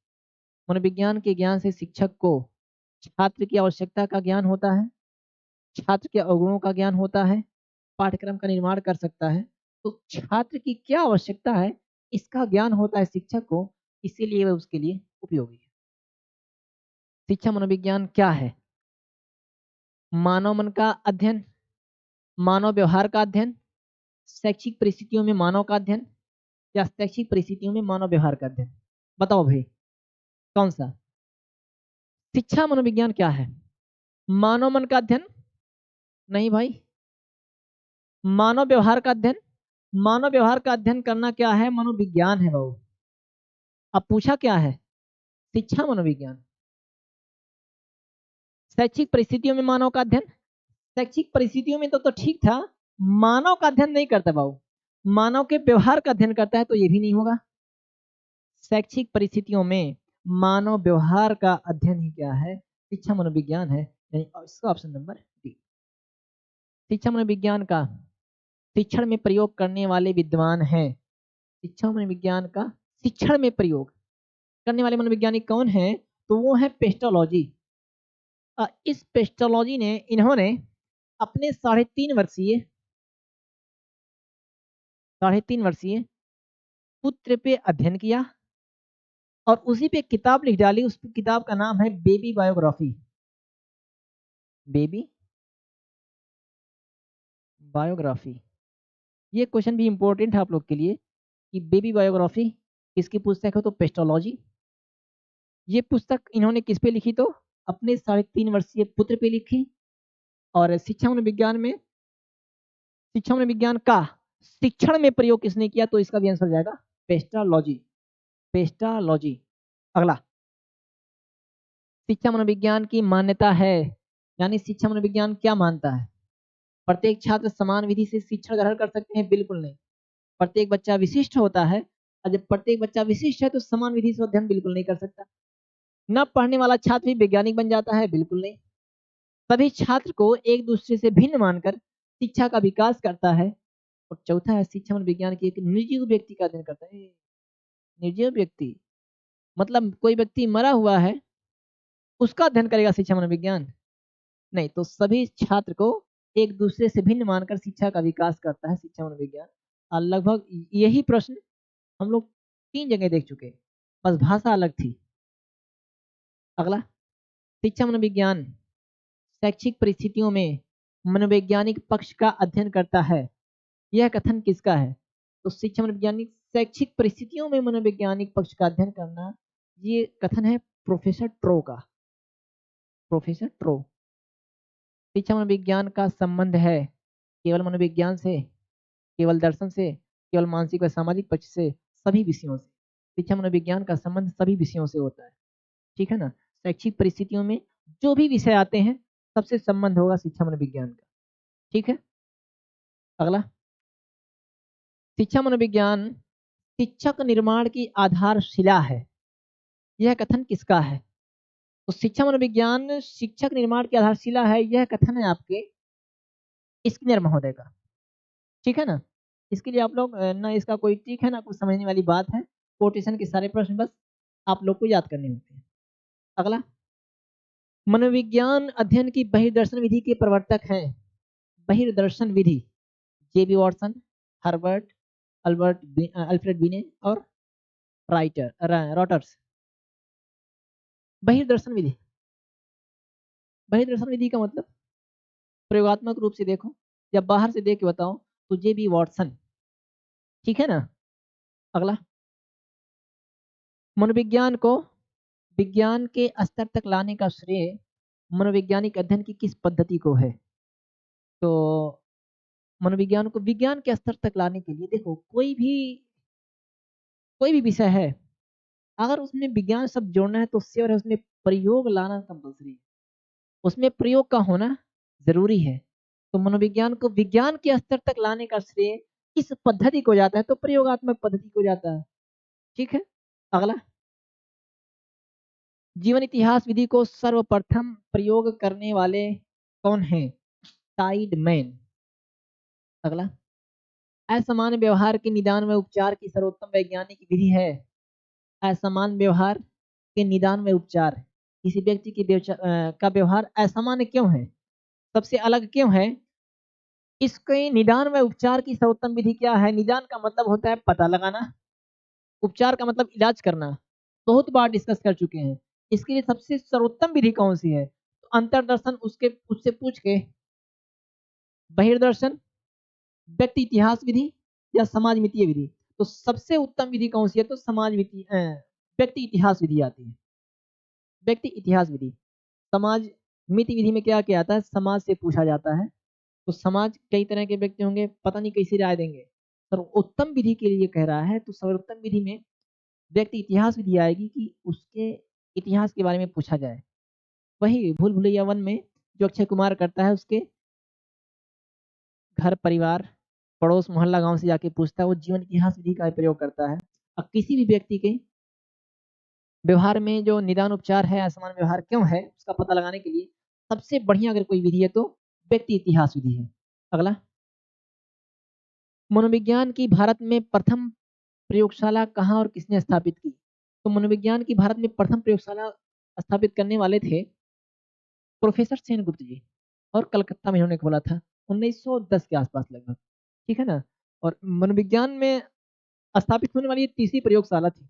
Speaker 1: मनोविज्ञान के ज्ञान से शिक्षक को छात्र की आवश्यकता का ज्ञान होता है, छात्र के अवगुणों का ज्ञान होता है, पाठ्यक्रम का निर्माण कर सकता है। तो छात्र की क्या आवश्यकता है, इसका ज्ञान होता है शिक्षक को, इसीलिए वह उसके लिए उपयोगी है। शिक्षा मनोविज्ञान क्या है? मानव मन का अध्ययन, मानव व्यवहार का अध्ययन, शैक्षिक परिस्थितियों में मानव का अध्ययन, या शैक्षिक परिस्थितियों में मानव व्यवहार का अध्ययन। बताओ भाई, कौन सा? शिक्षा मनोविज्ञान क्या है? मानव मन का अध्ययन? नहीं भाई। मानव व्यवहार का अध्ययन? मानव व्यवहार का अध्ययन करना क्या है? मनोविज्ञान है बाबू। अब पूछा क्या है? शिक्षा मनोविज्ञान। शैक्षिक परिस्थितियों में मानव का अध्ययन, शैक्षिक परिस्थितियों में तो ठीक था, मानव का अध्ययन नहीं करता बाबू, मानव के व्यवहार का अध्ययन करता है, तो ये भी नहीं होगा। शैक्षिक परिस्थितियों में मानव व्यवहार का अध्ययन ही क्या है? शिक्षा मनोविज्ञान है। यानी इसका ऑप्शन नंबर डी। शिक्षा मनोविज्ञान का शिक्षण में प्रयोग करने वाले विद्वान हैं। शिक्षा मनोविज्ञान का शिक्षण में प्रयोग करने वाले मनोवैज्ञानिक कौन है? तो वो है पेस्टोलॉजी। इस पेस्टोलॉजी ने, इन्होंने अपने 3.5 वर्षीय पुत्र पे अध्ययन किया और उसी पे किताब लिख डाली। उस किताब का नाम है बेबी बायोग्राफी। Baby biography. ये क्वेश्चन भी इंपॉर्टेंट है आप लोग के लिए कि बेबी बायोग्राफी किसकी पुस्तक है? तो पेस्टोलॉजी। ये पुस्तक इन्होंने किस पे लिखी? तो अपने 3.5 वर्षीय पुत्र पे लिखी। और शिक्षा मनोविज्ञान में, शिक्षा मनोविज्ञान का शिक्षण में प्रयोग किसने किया? तो इसका भी आंसर जाएगा पेस्टोलॉजी। पेस्टोलॉजी। अगला, शिक्षा मनोविज्ञान की मान्यता है, यानी शिक्षा मनोविज्ञान क्या मानता है? प्रत्येक छात्र समान विधि से शिक्षण ग्रहण कर सकते हैं? बिल्कुल नहीं। प्रत्येक बच्चा विशिष्ट होता है, और जब प्रत्येक बच्चा विशिष्ट है तो समान विधि से अध्ययन बिल्कुल नहीं कर सकता। न पढ़ने वाला छात्र भी वैज्ञानिक बन जाता है? बिल्कुल नहीं। सभी छात्र को एक दूसरे से भिन्न मानकर शिक्षा का विकास करता है। और चौथा है, शिक्षा मनोविज्ञान की एक निर्जीव व्यक्ति का अध्ययन करता है। निर्जीव व्यक्ति मतलब कोई व्यक्ति मरा हुआ है, उसका अध्ययन करेगा शिक्षा मनोविज्ञान? नहीं। तो सभी छात्र को एक दूसरे से भिन्न मानकर शिक्षा का विकास करता है, शिक्षा मनोविज्ञान। और लगभग यही प्रश्न हम लोग 3 जगह देख चुके हैं, बस भाषा अलग थी। अगला, शिक्षा मनोविज्ञान शैक्षिक परिस्थितियों में मनोवैज्ञानिक पक्ष का अध्ययन करता है, यह कथन किसका है? तो शिक्षा मनोवैज्ञानिक शैक्षिक परिस्थितियों में मनोवैज्ञानिक पक्ष का अध्ययन करना, ये कथन है प्रोफेसर ट्रो का, प्रोफेसर ट्रो। शिक्षा मनोविज्ञान का संबंध है केवल मनोविज्ञान से, केवल दर्शन से, केवल मानसिक व सामाजिक पक्ष से, सभी विषयों से। शिक्षा मनोविज्ञान का संबंध सभी विषयों से होता है, ठीक है ना। शैक्षिक परिस्थितियों में जो भी विषय आते हैं सबसे संबंध होगा शिक्षा मनोविज्ञान का, ठीक है। अगला, शिक्षा मनोविज्ञान शिक्षक निर्माण की आधारशिला है, यह कथन किसका है? तो शिक्षा मनोविज्ञान शिक्षक निर्माण की आधारशिला है, यह कथन है आपके स्किनर महोदय का, ठीक है ना। इसके लिए आप लोग ना इसका कोई ट्रिक है ना कुछ समझने वाली बात है, कोटेशन के सारे प्रश्न बस आप लोग को याद करने होते हैं। अगला, मनोविज्ञान अध्ययन की बहिर्दर्शन विधि के प्रवर्तक हैं। बहिर्दर्शन विधि जेबी वॉटसन, हर्बर्ट, अल्फ्रेड बिने और रॉटर्स। बहिर्दर्शन विधि, बहिर्दर्शन विधि का मतलब प्रयोगात्मक रूप से देखो या बाहर से देख के बताओ, तो जेबी वॉटसन, ठीक है ना। अगला, मनोविज्ञान को विज्ञान के स्तर तक लाने का श्रेय मनोवैज्ञानिक अध्ययन की किस पद्धति को है? तो मनोविज्ञान को विज्ञान के स्तर तक लाने के लिए देखो कोई भी विषय है, अगर उसमें विज्ञान शब्द जोड़ना है तो श्योर है उसमें प्रयोग लाना कंपल्सरी है, उसमें प्रयोग का होना जरूरी है। तो मनोविज्ञान को विज्ञान के स्तर तक लाने का श्रेय किस पद्धति को जाता है? तो प्रयोगात्मक पद्धति को जाता है, ठीक है। अगला, जीवन इतिहास विधि को सर्वप्रथम प्रयोग करने वाले कौन हैं? टाइडमैन। अगला, असामान्य व्यवहार के निदान व उपचार की सर्वोत्तम वैज्ञानिक विधि है। असामान्य व्यवहार के निदान व उपचार, किसी व्यक्ति की का व्यवहार असामान्य क्यों है, सबसे अलग क्यों है, इसके निदान व उपचार की सर्वोत्तम विधि क्या है? निदान का मतलब होता है पता लगाना, उपचार का मतलब इलाज करना, बहुत बार डिस्कस कर चुके हैं। इसके लिए सबसे सर्वोत्तम विधि कौन सी है? तो अंतरदर्शन, उससे पूछ के बहिर्दर्शन, व्यक्ति इतिहास विधि या समाज मितीय विधि। तो सबसे उत्तम विधि कौन सी है? तो समाज मितीय व्यक्ति इतिहास विधि आती है, व्यक्ति इतिहास विधि। समाज मिति विधि में क्या क्या आता है? समाज से पूछा जाता है, तो समाज कई तरह के व्यक्ति होंगे, पता नहीं कैसी राय देंगे। सर्वोत्तम विधि के लिए कह रहा है, तो सर्वोत्तम विधि में व्यक्ति इतिहास विधि आएगी कि उसके इतिहास के बारे में पूछा जाए। वही भूल भुलैया 1 में जो अक्षय कुमार करता है, उसके घर परिवार पड़ोस मोहल्ला गांव से जाके पूछता है, वो जीवन इतिहास विधि का प्रयोग करता है। अब किसी भी व्यक्ति के व्यवहार में जो निदान उपचार है, असमान व्यवहार क्यों है, उसका पता लगाने के लिए सबसे बढ़िया अगर कोई विधि है तो व्यक्ति इतिहास विधि है। अगला, मनोविज्ञान की भारत में प्रथम प्रयोगशाला कहाँ और किसने स्थापित की? तो मनोविज्ञान की भारत में प्रथम प्रयोगशाला स्थापित करने वाले थे प्रोफेसर सेनगुप्त जी, और कलकत्ता में इन्होंने खोला था 1910 के आसपास लगभग, ठीक है ना। और मनोविज्ञान में स्थापित होने वाली ये तीसरी प्रयोगशाला थी,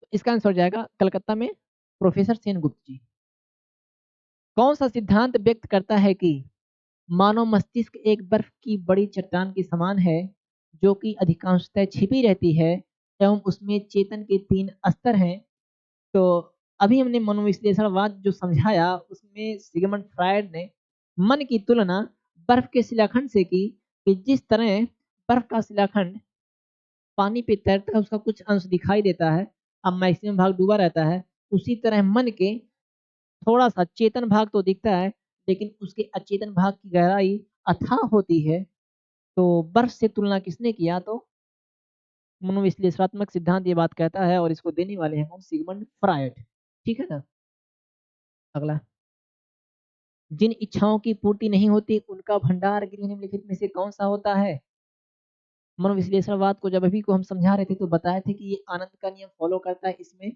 Speaker 1: तो इसका आंसर हो जाएगा कलकत्ता में प्रोफेसर सेनगुप्त जी। कौन सा सिद्धांत व्यक्त करता है कि मानव मस्तिष्क एक बर्फ की बड़ी चट्टान के समान है, जो कि अधिकांशतः छिपी रहती है एवं उसमें चेतन के 3 स्तर हैं? तो अभी हमने मनोविश्लेषणवाद जो समझाया, उसमें सिगमंड फ्रायड ने मन की तुलना बर्फ के शिलाखंड से की, कि जिस तरह बर्फ का शिलाखंड पानी पे तैरता है, उसका कुछ अंश दिखाई देता है, अब मैक्सिमम भाग डूबा रहता है, उसी तरह मन के थोड़ा सा चेतन भाग तो दिखता है, लेकिन उसके अचेतन भाग की गहराई अथाह होती है। तो बर्फ से तुलना किसने किया? तो मनोविश्लेषणात्मक सिद्धांत ये बात कहता है, और इसको देने वाले हैं कौन? सिगमंड फ्रायड, ठीक है ना। अगला, जिन इच्छाओं की पूर्ति नहीं होती उनका भंडार गृह निम्नलिखित में से कौन सा होता है? मनोविश्लेषणवाद को जब अभी को हम समझा रहे थे तो बताए थे कि ये आनंद का नियम फॉलो करता है, इसमें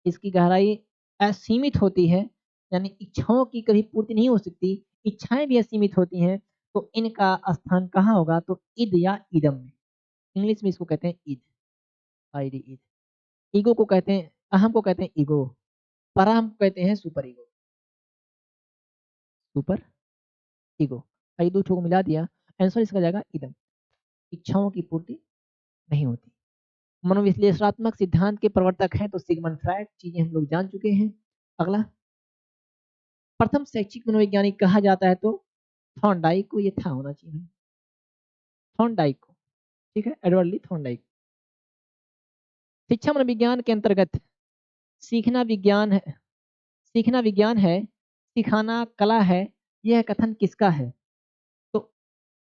Speaker 1: इसकी गहराई असीमित होती है, यानी इच्छाओं की कभी पूर्ति नहीं हो सकती, इच्छाएं भी असीमित होती हैं, तो इनका स्थान कहाँ होगा? तो इद या इदम में। इंग्लिश में इसको कहते हैं इद, आईडी इद। ईगो को कहते हैं, अहम को कहते हैं ईगो, पराम को कहते हैं सुपर ईगो। सुपर ईगो, ये दो को मिला दिया, आंसर इसका जाएगा इदम। इच्छाओं की पूर्ति नहीं होती। मनोविश्लेषणात्मक सिद्धांत के प्रवर्तक हैं तो सिगमंड फ्रायड, चीजें हम लोग जान चुके हैं। अगला, प्रथम शैक्षिक मनोवैज्ञानिक कहा जाता है तो थॉर्नडाइक को, ये था होना चाहिए थॉर्नडाइक को, ठीक है, एडवर्ड ली थॉर्नडाइक। शिक्षा मनोविज्ञान के अंतर्गत सीखना विज्ञान है, सीखना विज्ञान है, सिखाना कला है, यह कथन किसका है? तो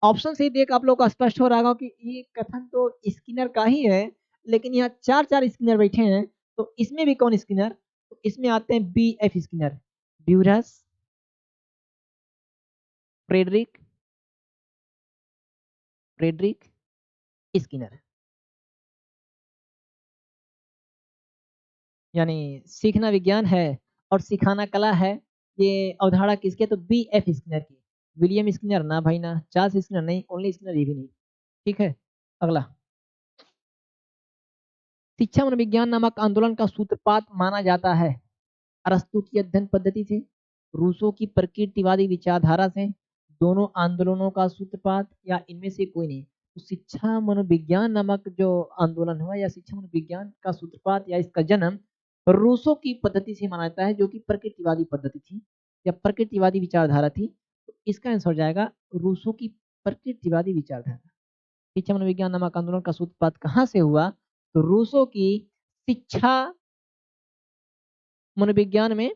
Speaker 1: ऑप्शन से ही देख आप लोग को स्पष्ट हो रहा होगा कि ये कथन तो स्किनर का ही है, लेकिन यहाँ चार चार स्किनर बैठे हैं, तो इसमें भी कौन स्किनर? तो इसमें आते हैं B F Skinner, Burrhus, Frederick, Frederick Skinner. यानी सीखना विज्ञान है और सिखाना कला है, ये अवधारणा किसके? तो बी एफ स्किनर की। विलियम स्किनर ना भाई ना, चार्ल्स स्किनर नहीं, ओनली स्किनर, ये भी नहीं। ठीक है, अगला, शिक्षा मनोविज्ञान नामक आंदोलन का सूत्रपात माना जाता है अरस्तु की अध्ययन पद्धति से, रूसो की प्रकृतिवादी विचारधारा से, दोनों आंदोलनों का सूत्रपात, या इनमें से कोई नहीं। तो शिक्षा मनोविज्ञान नामक जो आंदोलन हुआ या शिक्षा मनोविज्ञान का सूत्रपात या इसका जन्म रूसो की पद्धति से माना जाता है, जो कि प्रकृतिवादी पद्धति थी या प्रकृतिवादी विचारधारा थी। तो इसका आंसर हो जाएगा रूसो की प्रकृतिवादी विचारधारा। शिक्षा मनोविज्ञान नामक आंदोलन का सूत्रपात कहाँ से हुआ? तो रूसो की शिक्षा मनोविज्ञान में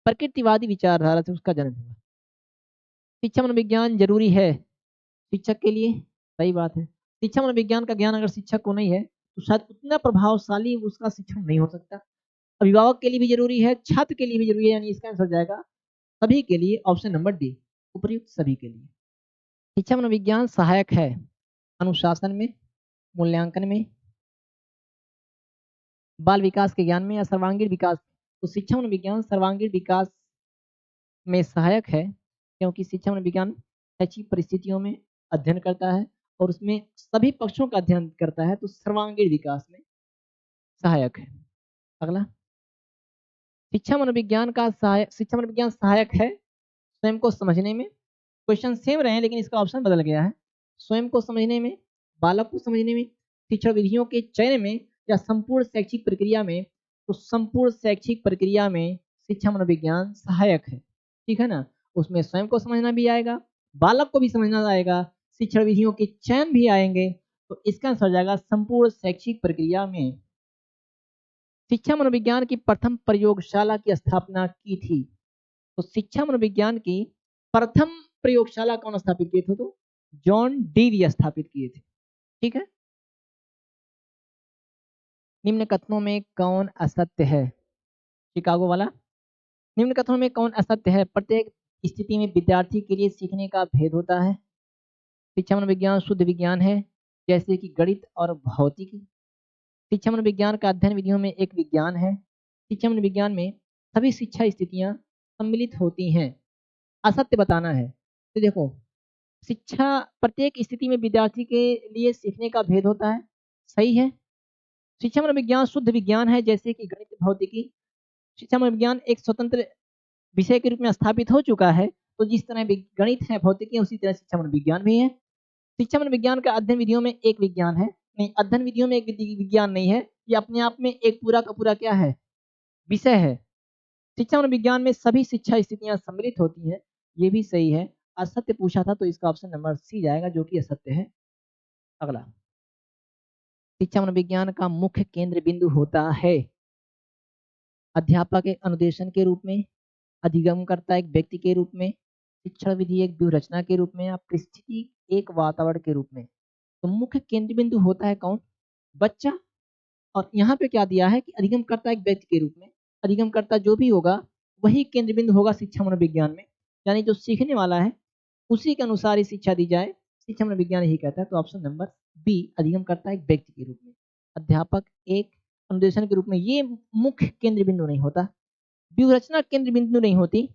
Speaker 1: प्रकृतिवादी विचारधारा से उसका जन्म हुआ। शिक्षा मनोविज्ञान जरूरी है शिक्षक के लिए, सही बात है। शिक्षा मनोविज्ञान का ज्ञान अगर शिक्षक को नहीं है तो शायद उतना प्रभावशाली उसका शिक्षण नहीं हो सकता। अभिभावक के लिए भी जरूरी है, छात्र के लिए भी जरूरी है, यानी इसका आंसर जाएगा सभी के लिए, ऑप्शन नंबर डी, उपयुक्त सभी के लिए। शिक्षा मनोविज्ञान सहायक है अनुशासन में, मूल्यांकन में, बाल विकास के ज्ञान में, या सर्वांगीण विकास। तो शिक्षा मनोविज्ञान सर्वांगीण विकास में सहायक है, क्योंकि शिक्षा मनोविज्ञान ऐसी परिस्थितियों में अध्ययन करता है और उसमें सभी पक्षों का अध्ययन करता है, तो सर्वांगीण विकास में सहायक है। अगला, शिक्षा मनोविज्ञान सहायक है स्वयं को समझने में। क्वेश्चन सेम रहे लेकिन इसका ऑप्शन बदल गया है। स्वयं को समझने में, बालक को समझने में, शिक्षण विधियों के चयन में, या संपूर्ण शैक्षिक प्रक्रिया में। तो संपूर्ण शैक्षिक प्रक्रिया में शिक्षा मनोविज्ञान सहायक है, ठीक है ना। उसमें स्वयं को समझना भी आएगा, बालक को भी समझना आएगा, शिक्षण विधियों के चयन भी आएंगे। तो इसका आंसर हो जाएगा संपूर्ण शैक्षिक प्रक्रिया में। शिक्षा मनोविज्ञान की प्रथम प्रयोगशाला की स्थापना की थी। तो शिक्षा मनोविज्ञान की प्रथम प्रयोगशाला कौन स्थापित किए थे? तो जॉन डीवी स्थापित किए थे, ठीक है। निम्न कथनों में कौन असत्य है? शिकागो वाला, निम्न कथनों में कौन असत्य है? प्रत्येक स्थिति में विद्यार्थी के लिए सीखने का भेद होता है। शिक्षा मनोविज्ञान शुद्ध विज्ञान है, जैसे कि गणित और भौतिकी। शिक्षा मनोविज्ञान का अध्ययन विधियों में एक विज्ञान है। शिक्षा मनोविज्ञान में सभी शिक्षा स्थितियां सम्मिलित होती हैं। असत्य बताना है तो देखो, शिक्षा प्रत्येक स्थिति में विद्यार्थी के लिए सीखने का भेद होता है, सही है। शिक्षा मनोविज्ञान शुद्ध विज्ञान है, जैसे कि गणित भौतिकी। शिक्षा मनोविज्ञान एक स्वतंत्र विषय के रूप में स्थापित हो चुका है, तो जिस तरह गणित है, भौतिकी है, उसी तरह शिक्षा मनोविज्ञान भी है। शिक्षा मनोविज्ञान का अध्ययन विधियों में एक विज्ञान है, नहीं, अध्ययन विधियों में एक विज्ञान नहीं है, ये अपने आप में एक पूरा का पूरा क्या है? विषय है। शिक्षा मनोविज्ञान में सभी शिक्षा स्थितियां सम्मिलित होती हैं, ये भी सही है। असत्य पूछा था तो इसका ऑप्शन नंबर सी जाएगा, जो कि असत्य है। अगला, शिक्षा मनोविज्ञान का मुख्य केंद्र बिंदु होता है अध्यापक एक अनुदेशन के रूप में, अधिगमकर्ता एक व्यक्ति के रूप में, शिक्षण विधि एक व्यूहरचना के रूप में, या परिस्थिति एक वातावरण के रूप में। तो मुख्य केंद्र बिंदु होता है कौन? बच्चा। और यहाँ पे क्या दिया है कि अधिगमकर्ता एक व्यक्ति के रूप में, अधिगमकर्ता जो भी होगा वही केंद्र बिंदु होगा शिक्षा मनोविज्ञान में, यानी जो सीखने वाला है उसी के अनुसार ही शिक्षा दी जाए, शिक्षा मनोविज्ञान यही कहता है। तो ऑप्शन नंबर बी, अधिगमकर्ता एक व्यक्ति के रूप में, अध्यापक एक अनुदेशन के रूप में, ये मुख्य केंद्र बिंदु नहीं होता। व्यूहरचना केंद्र बिंदु नहीं होती,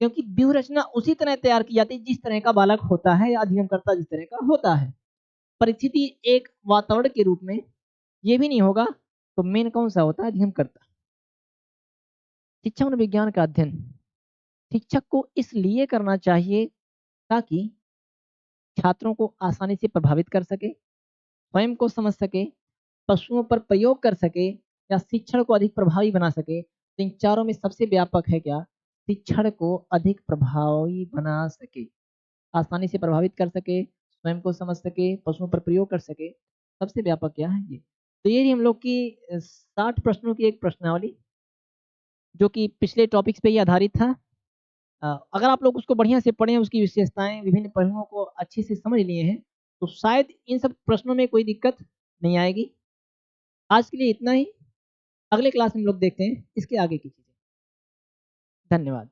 Speaker 1: क्योंकि व्यूह रचना उसी तरह तैयार की जाती है जिस तरह का बालक होता है या अधिगमकर्ता जिस तरह का होता है। परिस्थिति एक वातावरण के रूप में ये भी नहीं होगा तो मेन कौन सा होता है? अधिगमकर्ता। शिक्षा और विज्ञान का अध्ययन शिक्षक को इसलिए करना चाहिए ताकि छात्रों को आसानी से प्रभावित कर सके, स्वयं को समझ सके, पशुओं पर प्रयोग कर सके या शिक्षण को अधिक प्रभावी बना सके। तो इन चारों में सबसे व्यापक है क्या? शिक्षण को अधिक प्रभावी बना सके, आसानी से प्रभावित कर सके, स्वयं को समझ सके, पशुओं पर प्रयोग कर सके। सबसे व्यापक क्या है? ये तो ये हम लोग की 60 प्रश्नों की एक प्रश्नावली जो कि पिछले टॉपिक्स पे ही आधारित था। अगर आप लोग उसको बढ़िया से पढ़ें, उसकी विशेषताएं, विभिन्न पहलुओं को अच्छे से समझ लिए हैं तो शायद इन सब प्रश्नों में कोई दिक्कत नहीं आएगी। आज के लिए इतना ही। अगले क्लास में हम लोग देखते हैं इसके आगे की चीजें। धन्यवाद।